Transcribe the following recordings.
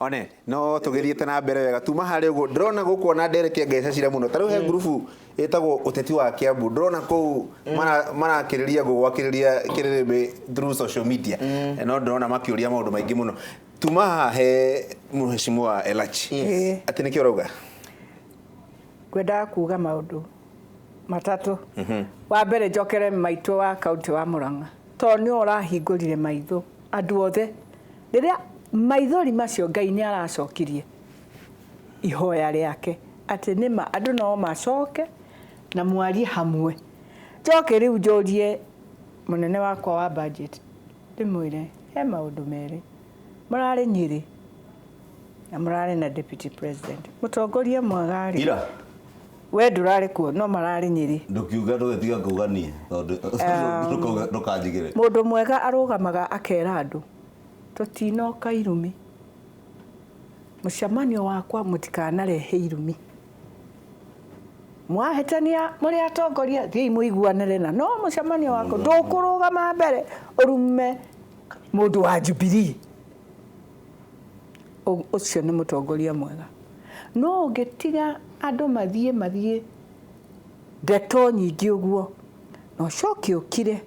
one no tugithiete na mbere wega tuma hari ugo drona gukuona ndereke ngeca cira muno taru he group etagwo uteti wa Kiambu drona ku marakiriria gugwakiriria Kiririmbi through social media no drona makiuria maundu maingi muno tuma he mheshimiwa Elachi ati niki urauga gwenda kuga maundu matatu wa mbere njokere maitũ wa kaunti wa Murang'a to ni urahingurire maitho andu othe riria maithori macio Ngai ni aracokirie ihoya riake ati nima andu no macoke na mwari hamwe njoke riu njorie munene wakwa wa budget ndimwire he maundu meri murari Nyeri na murari na deputy president mutongoria mwagari ira we ndurari kuo no marari Nyeri ndukiuga ndugetiga kugania tondu ndukanjigire mundu mwega arugamaga akera andu tutinoka irumi mucamanio wakwa mutikanarehe irumi mwahetania muri atongoria thii muiguanire na no mucamanio wako ndukurugama mbere urume mundu wa Jubilee ucio ni mutongoria mwega no ngetiga andu mathie ndeto nyingi uguo no coki ukire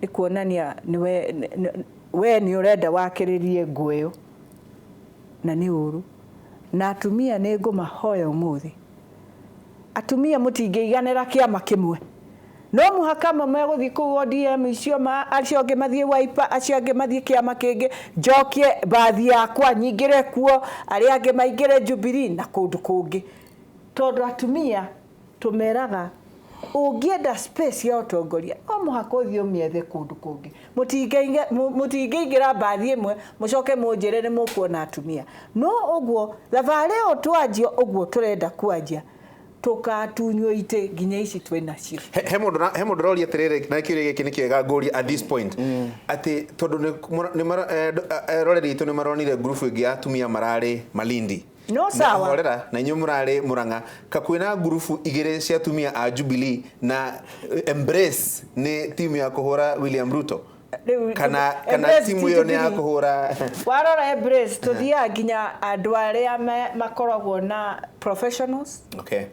ikuonania we ni urenda wakiririe nguyo na ni uru na atumia ni ngumahoya umuthi atumia mutingeiganira kiama kimwe no muhaka mamwe guthi ku ODM icio acio ange mathie Wiper acio ange mathie kiama kingi njokie bathi yakwa nyingire kuo ari ange maingire Jubilee na kundu kungi tondu atumia tumeraga ungienda space ya utongoria o muhaka uthio miethe kundu kungi mutingeingira bathi imwe mucoke munjire ni mukuona atumia no uguo thabari o twanjio uguo turenda kwanjia tukatunywo ite ginya ici twina cio he mundu roria tirire na kiuria giki ni kiega nguria at this point ati tondu ni roreri itu ni maronire group ingi ya atumia marari Malindi no sawa horera na inyu murari Murang'a kakwina group igire cia atumia a Jubilee na embrace ni timu ya kuhura William Ruto kana timu yo ni ya kuhura warora embrace tuthia ginya andu aria makoragwo na professionals okay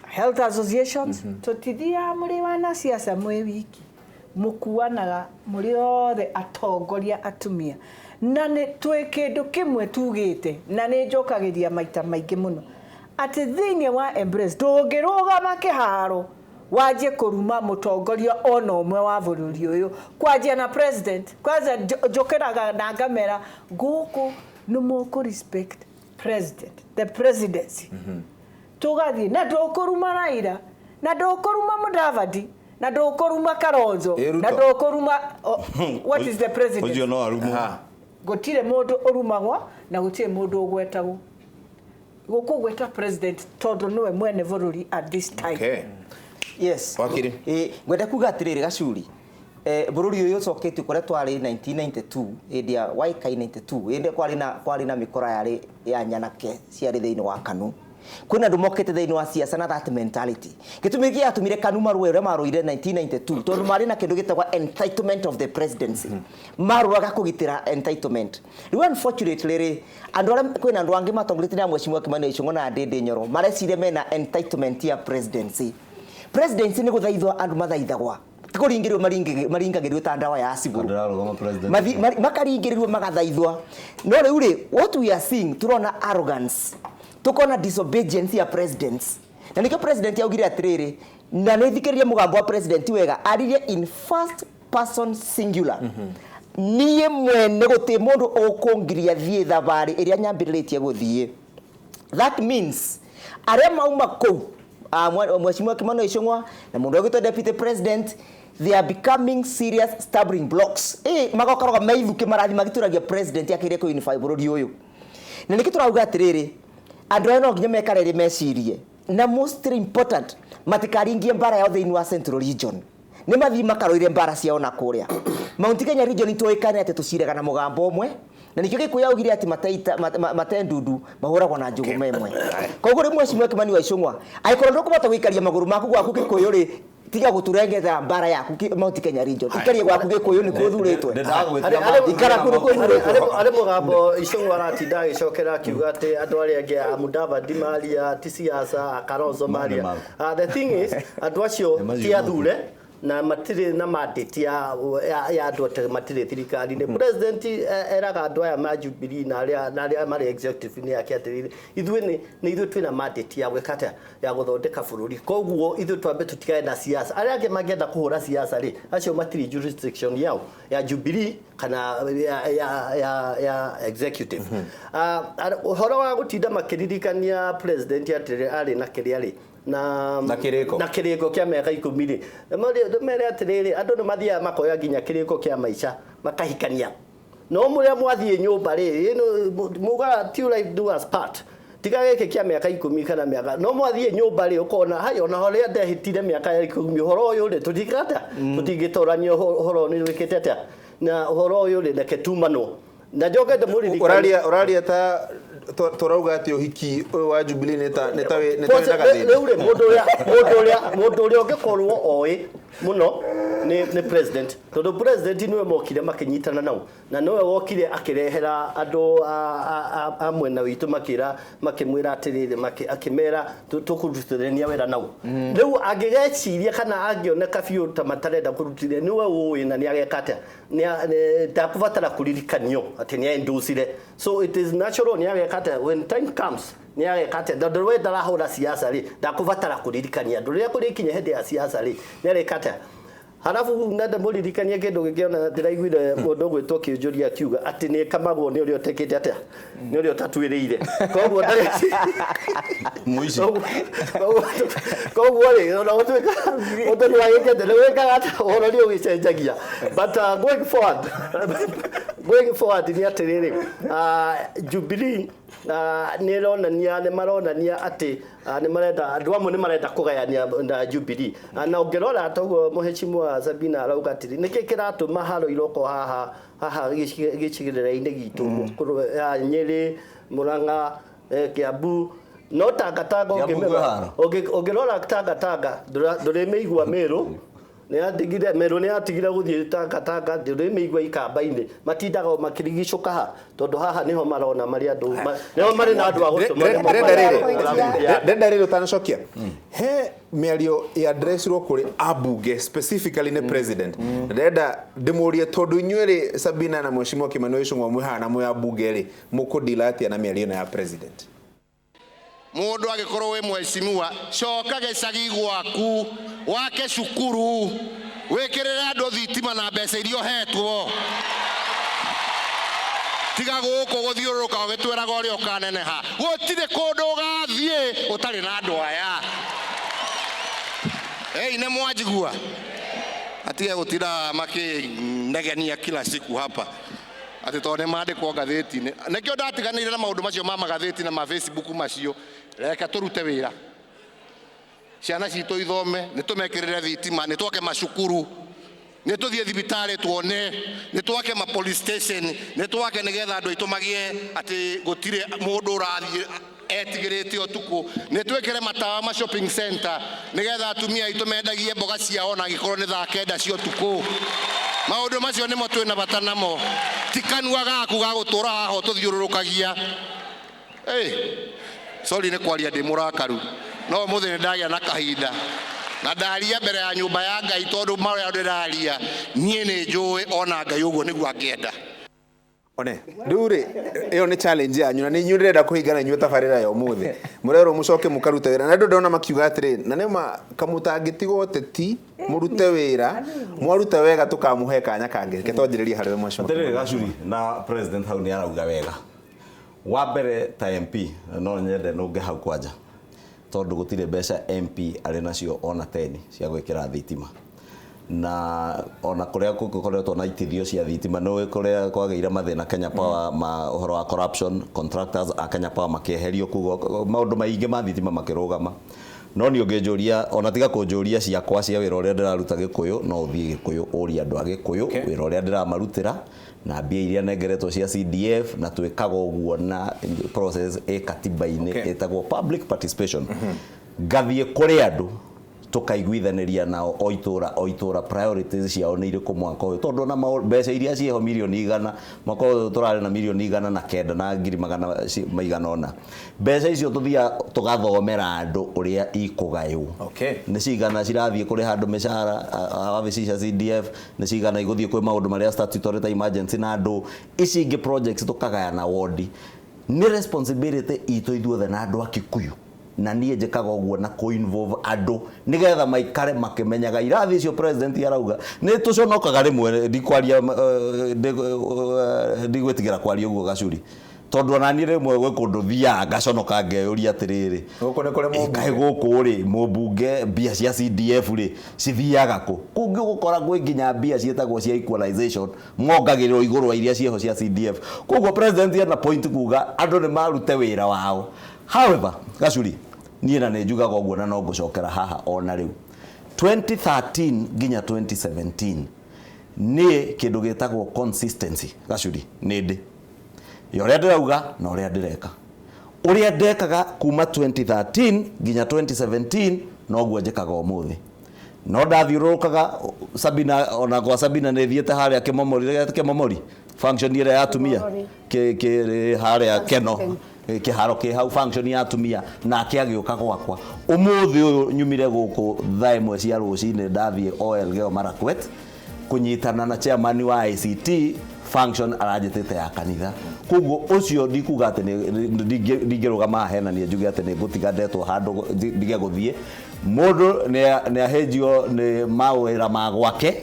health associations tutithia muri wana siasa mwe wiki mukuanaga muri othe atongoria atumia na ni twekindu kimwe tugite na ni njokagiria maita maingi muno ati thiini wa embrace ndungirugama kiharo waje kuruma mutongoria ona umwe wa bururi uyu kwaje na president kwanza njokeraga na ngamera guku no muku respect president the presidency tugathi na ndukuruma Raila na ndukuruma Mudavadi na ndukuruma Kalonzo na ndukuruma what is the president ujo no arumu gutire mundu urumagwa na gutire mundu ugwetagwo gukugweta president tondu niwe mwene bururi at this time okay yes wakiri ngwenda kuga atiriri gacuri bururi uyu cokete kore twari 1992 india waika 92 inde kwari na mikora yari ya nyanake ciari thiini wa kanu kwina ndu mokete thiini wa siasa na that mentality gitumi atumire kanu marwere maroire 1992 tondu mari na kindu gitagwa entitlement of the presidency maruraga kugitira entitlement riu unfortunately kwina andu angi matongorete na mheshimiwa Kimani Ichung'wa na Ndindi Nyoro marecire mena entitlement ya presidency ni guthaithwa andu mathaithagwa tikuringirwo maringagirirwo ta ndawa ya ciburu makaringirwo magathaithwa no riu ri what we are seeing turona arrogance tukona disobedience ya presidents na nikio president yaugire atiriri na nithikiririe mugambo wa president wega aririe in first person singular niye mwene guti mundu ukungiria thie thabari iria nyambiritie guthie that means aria mauma kou mheshimiwa Kimani Ichung'wa na mundu wagitwa deputy president they are becoming serious stumbling blocks magokoroga maithuke marathi magituragia president yakire ko unify bururi uyu na nikiturauga atiriri andu eno nginya mekarere mecirie na most important matikaringie mbara ya thiini wa Central Region ni mathi makaroire mbara ciao na kuria Mount Kenya region itoikane ati tucirega na mugambo umwe na nikio gikuya ugire ati matendundu mahuragwa na njugu memwe koguo ri mheshimiwa Kimani Ichung'wa aikorwo ndukubota gwikaria maguru maku gwaku gikuyu ri tiga guturengeta mbara yaku Mount Kenya region ikerie gwaku Gikuyu ni kuthuritwe ikara kuru ari mugambo icungu aratinda agicokera kiuga ati andu ari angi amudava dimaria tisiasa akarozo maria the thing is andu acio ti athure na matire na mandate ya andu matire thirikari ni president eraga andu aya ma Jubilee na aria mari executive ni yake atirire ithuĩ ni ithuĩ twina mandate ya gwikata ya guthondeka bururi koguo ithuĩ twambe tutikae na siasa aria angi mangenda kuhura siasa ri acio matire jurisdiction yao ya Jubilee kana ya executive uhoro wa gutinda makiririkania president atirire ari na kiriari na kiriko kia miaka 10 ri mere atiriri andu ni mathia makoya nginya kiriko kia maica makahikania no muria mwathie nyumba ri muga till life do us part tiga geke kia miaka 10 kana miaka no mwathie nyumba ri ukona hayo na horia ndehitire miaka 10 horo uyu ri tutikata tutingitorania horo ni wikete na horo uyu ri ndeke tumano na joga de muri oraria ta torauga ati uhiki wa Jubilee neta ure mundu uria ungikorwo oi muno ni president tondu president niwe mokire makinyitana nao na niwe wokire akirehera andu amwe na witu makimwira atiriri akimera tukurutithania wera nao riu angigeciria kana angioneka biu ta matarenda kurutithia niwe ui na niagekate ndakuvatara kuririkanio ati ni endusire so it is natural niagekate when time comes niagekate ndorwe ndarahura siasa ri ndakuvatara kuririkania nduria kurikinya hende ya siasa ri niagekate halafu nenda muririkania kindu gikiona ndiraiguire mundu gwitwo kiunjuria kiuga ati ni kamagwo ni urio tekete atia ni urio tatuiriire koguo ndari muici koguo ri ona gutwika undu ni wagikete ni wikaga ata uhoro ni ugicenjagia but going forward ni atiriri Jubilee ni maronania ati ni marenda andu amwe ni marenda kugayania na Jubilee na ungerora toguo muheshimiwa Sabina arauga atiri niki kiratuma haro iroko haha gicigirira-ini gitu Nyeri Murang'a Kiambu no Tangatanga ungerora Tangatanga ndurimeigua Meru ni atigire Meru ni atigire guthie Tangatanga ndurimeigua Ikamba-ini matindaga makirigicuka ha tondu haha niho marona mari andu niho mari na andu agutuma ndenda riri utanacokia he miario ya addressirwo kuri abunge specifically ne president ndenda ndimurie tondu inyueri Sabina na Mheshimiwa Kimani Ichung'wa mwihana mwe abunge ri mukudilati na miario ya president mundu agikorwo we mheshimiwa coka gicagi gwaku wake cukuru wikirire andu thitima na mbeca irio hetwo tiga guku guthiururuka ugitwiraga uria ukaneneha gutire kundu ugathie utari na andu aya ne mwajigua atige gutira makinegenia kila siku hapa ati tone mandikwo gatheti-ini nikio ndatiganire na maundu macio ma magatheti na ma Facebook macio reka turute wira ciana citu ithome nitumekirire thitima nitwake macukuru nituthie thibitari tuone nitwake ma police station nitwake nigetha andu itumagie ati gutire mundu urathie etigirite utuku nitwekere matawa ma shopping center nigetha atumia itumendagie mboga ciao na gikorwo ni thaa kenda cio tuku maundu macio nimo twina bata namo tikanua gaku ga gutura haho tuthiururukagia sorry ni kwaria ndi murakaru no muthini ndagia na kahinda na ndaria mbere ya nyumba ya Ngai tondu maria ndiraria nie ni njui ona Ngai uguo niguo angienda one ndure iyo ni challenge yanyu na ni nyurenda kuhingana nyuta tabarira ya umuthi murero mucoke mukaruta wira na ndu ndona makiuga atiri na nema kamutangitigo teti murute wira mwaruta wega tukamuhe kanya kange ketonjiriria hari mwashimo atere gacuri na president hau ni arauga wega wa mbere ta MP no nyende nunge hau kwanja tondu gutire mbeca MP ari nacio ona 10 cia gwikira thitima na ona kuria kukoretwo na itithio cia thitima no kuria kwageira mathina Kenya Power ma uhoro wa corruption contractors a Kenya Power makieherio kugo maundu maingi ma thitima makirugama no ni ungejuria ona tiga kunjuria ciakwa cia wira uria ndiraruta Gikuyu no uthie Gikuyu uri andu a Gikuyu wira uria ndiramarutira na mbia iria nengeretwo cia CDF na twikaga uguo na process katiba-ini etagwo public participation gathie kuri andu tukaiguithaniria nao oitura priorities ciao nĩ irĩkũ mwaka ũyũ tondũ na mbeca iria ciĩho milioni 100 mwaka ũyũ tũrarĩ na milioni 109 na ngiri magana ona mbeca icio tũthia tũgathomera andũ ũrĩa ikũgaywo nĩ cigana cirathiĩ kũrĩ handũ mĩcara wabici cia CDF nĩ cigana igũthiĩ kwĩ maũndũ marĩa statutory ta emergency na andũ ici ingĩ projects tũkagayana wodi nĩ responsibility itũ ithuothe na andũ a Kikuyu na niĩ njĩkaga ũguo na involve andũ nigetha maikare makimenyaga irathi icio president arauga nĩ tũconokaga rĩmwe ndikwaria ndigwĩtigĩra kwaria ũguo Gacuri tondũ ona niĩ rĩmwe gwĩ kũndũ thiaga ngaconoka ngeyũria atĩrĩrĩ kaĩ gũkũ rĩ mũmbunge mbia cia CDF rĩ cithiaga kũ kũngĩ gũkora gwĩ nginya mbia ciĩtagwo cia equalization mongagĩrĩrwo igũrũ wa iria cieho cia CDF koguo president ena point kuga andũ nĩ marute wĩra wao however Gacuri niĩ na nĩ njugaga ũguo na no ngũcokera haha ona rĩu 2013 nginya 2017 nĩ kĩndũ gĩtagwo consistency Gacuri nĩ ndĩ ũrĩa ndĩrauga na ũrĩa ndĩreka ũrĩa ndekaga kuma 2013 nginya 2017 noguo njĩkaga ũmũthĩ no ndathiũrũrũkaga Sabina ona kwa Sabina nĩ thiĩte harĩa kĩmomori function ĩrĩa ya atumia harĩa Keno kiharo ke hau function ya atumia na akiagĩũka gwakwa ũmũthĩ ũyũ nyumire gũkũ thaa ĩmwe cia rũcinĩ ndathiĩ Elgeyo Marakwet kunyitana na chairman wa ICT function aranjĩtĩte ya kanitha koguo ũcio ndikuga atĩ ndingĩrũgama hena niĩ njuge atĩ nĩ ngũtiga ndetwo handũ ndige gũthiĩ mũndũ nĩ ahĩnjio nĩ mawĩra ma gwake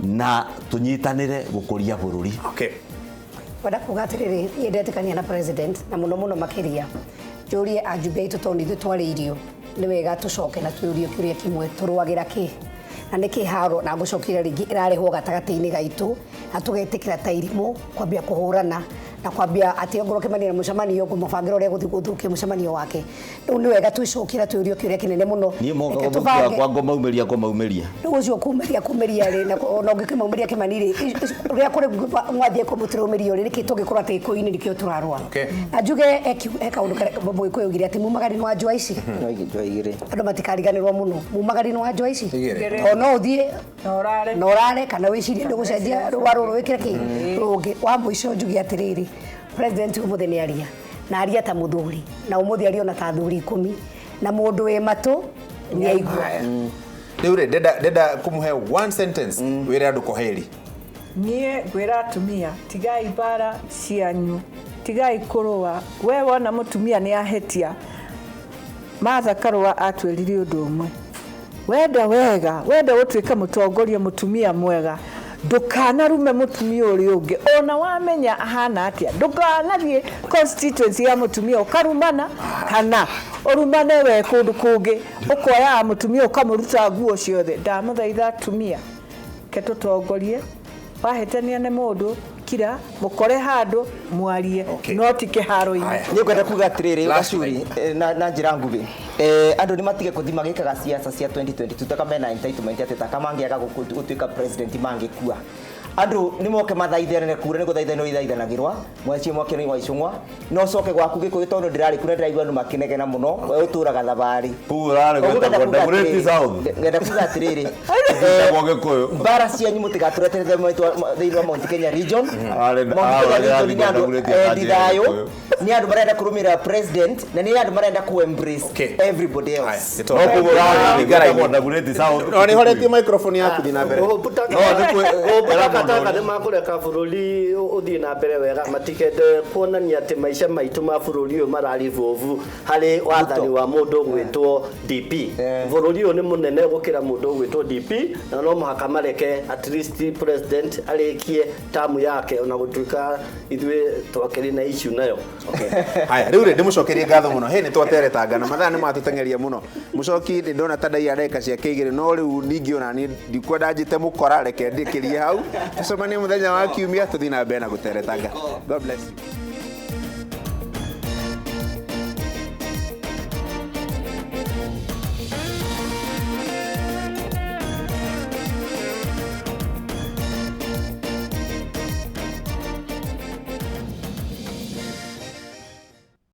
na tũnyitanĩre gũkũria bũrũri wada kuga atiriri yendetekania na president na muno makiria njũrie ajumbe itu tondũ ithu twarĩirio nĩ wega tũcoke na twĩũrie kĩũria kĩmwe tũrũagĩra kĩ na nĩ kĩharo na gũcokira rĩngĩ ĩrarehwo gatagatĩ-inĩ gaitũ na tũgetĩkĩra ta irimũ kwambia kũhũrana na kwambia atĩ ongorwo kĩmanĩra mũcemanio ngũmũbangĩra ũrĩa gũthiĩ gũthũkia mũcemanio wake rĩu nĩ wega twĩcokira twĩũrie kĩũria kĩnene mũno niĩ moka kwa ngũmaumĩria rĩu ũcio kumĩria rĩ na ũngĩkĩmaumĩria kĩmanĩrĩ ũrĩa kũrĩ mwathiĩ kũmũtĩrũmĩrio rĩ nĩkĩ tũngĩkorwo atĩ ĩkũ-inĩ nĩkĩo tũrarũa na njuge kaũndũ mũgĩkũyũ ũgire atĩ mumagari-inĩ wa njũa ici andũ matikariganĩrwo mũno mumagari-inĩ wa njũa ici no ũthiĩ na ũrare kana wĩcirie ndũgũcenjia rũa rũrũ wĩkĩre kĩ rũngĩ wa mũico njuge atĩrĩrĩ president ũmũthĩ nĩ aria na aria ta mũthuri na ũmũthĩ aria ona ta athuri 10 na mũndũ wĩ matũ nĩ aigua rĩu rĩ ndenda kũmũhe one sentence wĩre andũ koheri niĩ ngwĩra atumia tigai bara cianyu tigai kũrũa we wona mũtumia nĩ ahĩtia Martha Karũa atwĩrire ũndũ ũmwe wenda gũtuĩka mũtongoria mũtumia mwega ndũkanarume mũtumia ũrĩa ũngĩ ona wamenya ahana atĩa ndũkanathiĩ constituency ya mũtumia ũkarumana kana ũrumane we kũndũ kũngĩ ũkoya mũtumia ũkamũruta nguo ciothe ndamũthaitha atumia ke tũtongorie wahĩtania nĩ mũndũ kira mũkore handũ mwarie no ti kĩharo-inĩ nĩ ngwenda kuga atĩrĩrĩ Gacuri na njĩra nguhĩ andũ nĩ matige kũthi magĩkaga siasa cia 2022 taka mena entitlement atĩ taka mangĩaga gũtuĩka president mangĩkua andũ nĩ moke mathaithane kure nĩ gũthaithana ithaithanagĩrwa mwacie mwake nĩ waicungwa no coke gwaku gĩkũyũ tondũ ndĩrarĩ kure ndĩraigua andũ makenegena mũno we ũtũraga thabarĩ ngenda kuga atĩrĩrĩ mbara cianyu mũtigatũreterere thĩinĩ wa Mount Kenya region ndithayũ nĩ andũ marenda kũrũmĩrĩra president na nĩ andũ marenda kũ embrace everybody else nĩ horetie microphone yaku thiĩ na mbere Taka nĩ makũreka bũrũri ũthiĩ na mbere wega matikende kuonania atĩ maica maitũ ma bũrũri ũyũ mararĩ bovu harĩ wathani wa mũndũ gwĩtwo DP bũrũri ũyũ nĩ mũnene gũkĩra mũndũ gwĩtwo DP na no mũhaka mareke at least president arĩkie tamu yake ona gũtuĩka ithuĩ twakĩrĩ na issue nayo haya rĩu rĩ ndĩmũcokerie ngatho mũno nĩ twateretangana mathaa nĩ matũteng'eria mũno mũcoki nĩ ndona ta ndaiya ndeka ciake igĩrĩ no rĩu ningĩ ona niĩ ndikwenda njĩte mũkora reke ndĩkĩrie hau tũcemanie mũthenya wa kiumia tũthiĩ na mbere na gũteretanga God bless you